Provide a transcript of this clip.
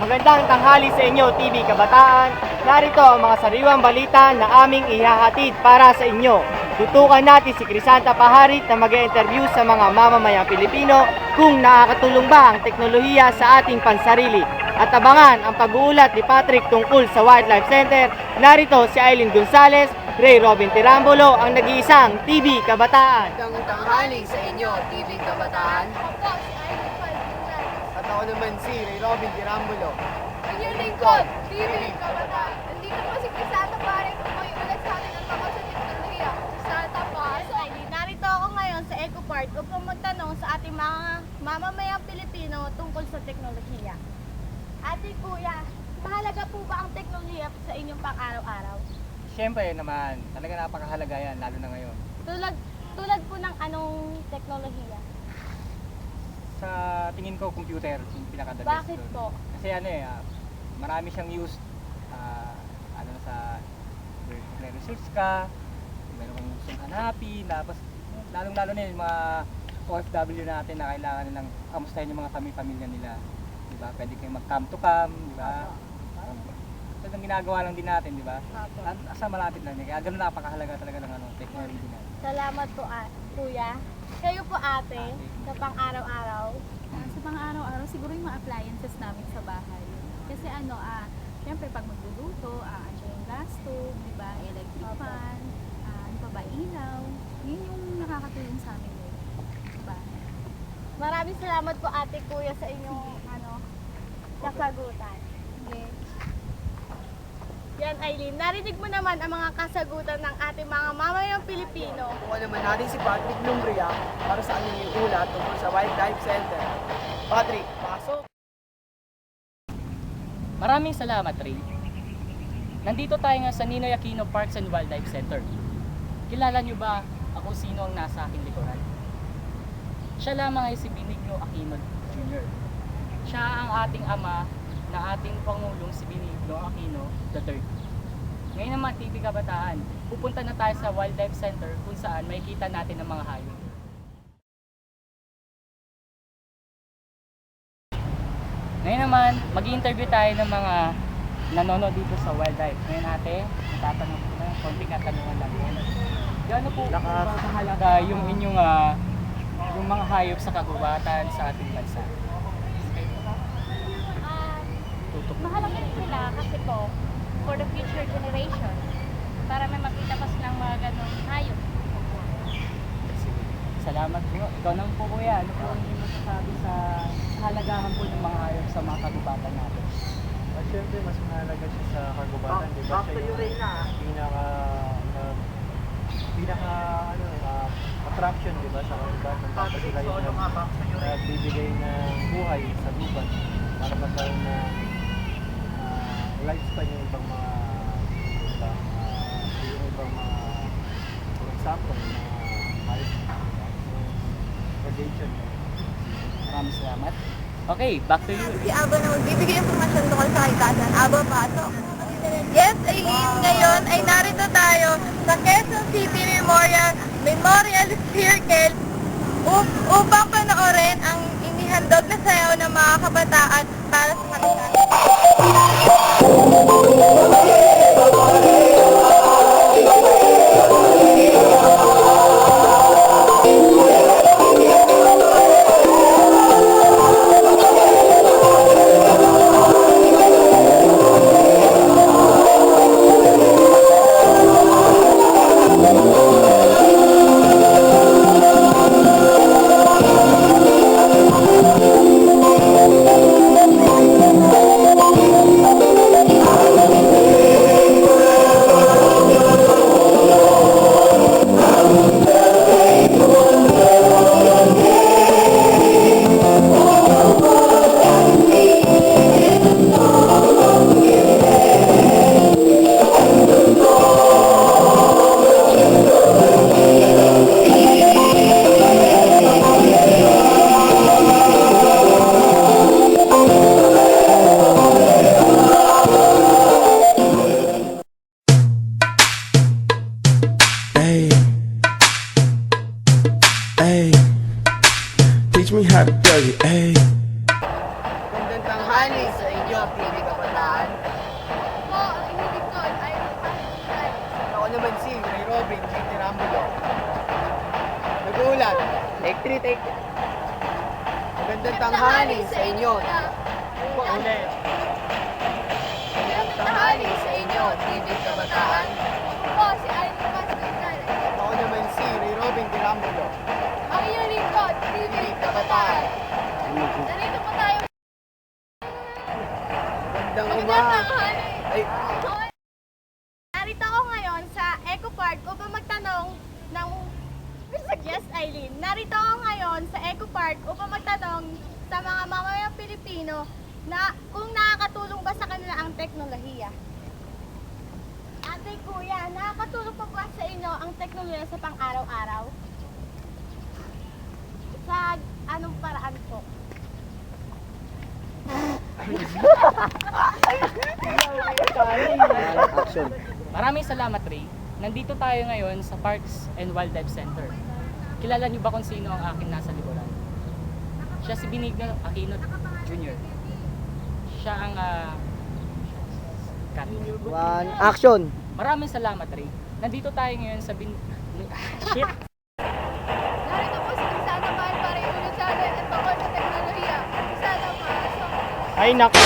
Magandang tanghali sa inyo, TV Kabataan. Narito ang mga sariwang balita na aming ihahatid para sa inyo. Tutukan natin si Crisanta Paharit na mag-interview sa mga mamamayang Pilipino kung nakakatulong ba ang teknolohiya sa ating pansarili. At abangan ang pag-uulat ni Patrick tungkol sa Wildlife Center. Narito si Aileen Gonzalez, Ray Robin Tirambolo, ang nag-iisang TV Kabataan. Magandang tanghali sa inyo, TV Kabataan. At ako naman si Ray Robin Tirambolo. Inyong lingkod, TV Kabataan. Nandito po si Crisanta Paharit kung may ulat sa atin ang tungkol sa teknolohiya. Crisanta Paharit. Narito ako ngayon sa Eco Park upang magtanong sa ating mga mamamayang Pilipino tungkol sa teknolohiya. Ate Kuya, mahalaga po ba ang teknolohiya sa inyong pang-araw-araw? Siyempre naman, talaga napakahalaga yan, lalo na ngayon. Tulad po ng anong teknolohiya? Sa tingin ko, computer yung pinaka-the best Bakit doon. po? Kasi marami siyang use, sa may research ka, meron kang gustong hanapin, tapos lalong-lalo na yung mga OFW natin na kailangan nilang kamustahin yung mga pamilya nila. Diba? Pwede kayong mag-cam to cam, diba? Ito ang ginagawa lang din natin, di ba? Asa malapit lang. Kaya ganun napakahalaga talaga ng technology natin. Salamat po, Kuya. Kayo po, ate, sa pang-araw-araw. Sa pang-araw-araw, siguro yung mga appliances namin sa bahay. Kasi syempre pag magluluto, andyan yung gas stove, di ba? Electric fan, ano pa ba, ilaw. Yun yung nakakatulong sa amin sa bahay. Maraming salamat po, ate, kuya, sa inyong kasagutan. Okay. Yan, Aileen. Narinig mo naman ang mga kasagutan ng ating mga mamamayang Pilipino. Tutukan naman natin si Patrick Lumbria para sa kanyang ulat tungkol sa Wildlife Center. Patrick, pasok! Maraming salamat, Ray. Nandito tayo nga sa Ninoy Aquino Parks and Wildlife Center. Kilala niyo ba kung sino ang nasa aking likuran? Siya lamang ay si Benigno Aquino Jr. Siya ang ating ama na ating Pangulong si Benigno Aquino III. Ngayon naman, TV Kabataan, pupunta na tayo sa Wildlife Center kung saan makikita natin ang mga hayop. Ngayon naman, mag-i-interview tayo ng mga nanonood dito sa wildlife. Ngayon ate, tatanong ko na, konting katanungan lang. Gaano po kahalaga yung inyong yung mga hayop sa kagubatan sa ating bansa? Mahalaga rin sila kasi po, for the future generation, para may makita pa silang mga ganun hayop. Salamat po. Ikaw naman po kuya, ano po ang inyong masasabi sa kahalagahan po ng mga hayop sa mga kagubatan natin? Siyempre, mas mahalaga siya sa kagubatan, di ba? Siya yung attraction, di ba, sa kagubatan. Tapos sila yung nagbibigay ng buhay sa gubat para magkaroon na lifespan yung ibang mga for example, yung mga hayop, predation. Maraming salamat. Okay, back to you. Si Aba na magbibigay informasyon tungkol sa kalikasan. Aba, pasok. Yes, Aileen, ngayon ay narito tayo sa Quezon City Memorial Circle upang panoorin ang inihandog na sayaw ng mga kabataan para sa kalikasan. tanghali sa inyo, TV Kabataan. Po, ang ihilig ko ay magpapalagay. Ako naman si Ray Robin, J.T. Rambulo. Nagulat. Take 3, take Magandang tanghali sa inyo. ulit. Magandang tanghali sa inyo, TV Kabataan. Ako po si Aileen Pascual. Ako naman si Ray Robin Rambulo. Ang iyong lingkod, TV Kabataan. Narito po tayo. Magandang Magandang umaga. tanghali. Ay, Narito ako ngayon sa Eco Park upang magtanong ng... Yes, Aileen. Narito ako ngayon sa Eco Park upang magtanong sa mga mamamayang Pilipino na kung nakakatulong ba sa kanila ang teknolohiya. Ate, kuya, nakakatulong pa ba sa inyo ang teknolohiya sa pang-araw-araw? Sa anong paraan po? Action. Maraming salamat, Ray. Nandito tayo ngayon sa Parks and Wildlife Center. Kilala niyo ba kung sino ang aking nasa likuran? Siya si Benigno Aquino Jr. Siya ang cat. Action! Maraming salamat, Ray. Nandito tayo ngayon sa Shit! Narito po si Crisana Mahal para iulit sa atin at tungkol sa teknolohiya. Crisana, pasok. Ay naku!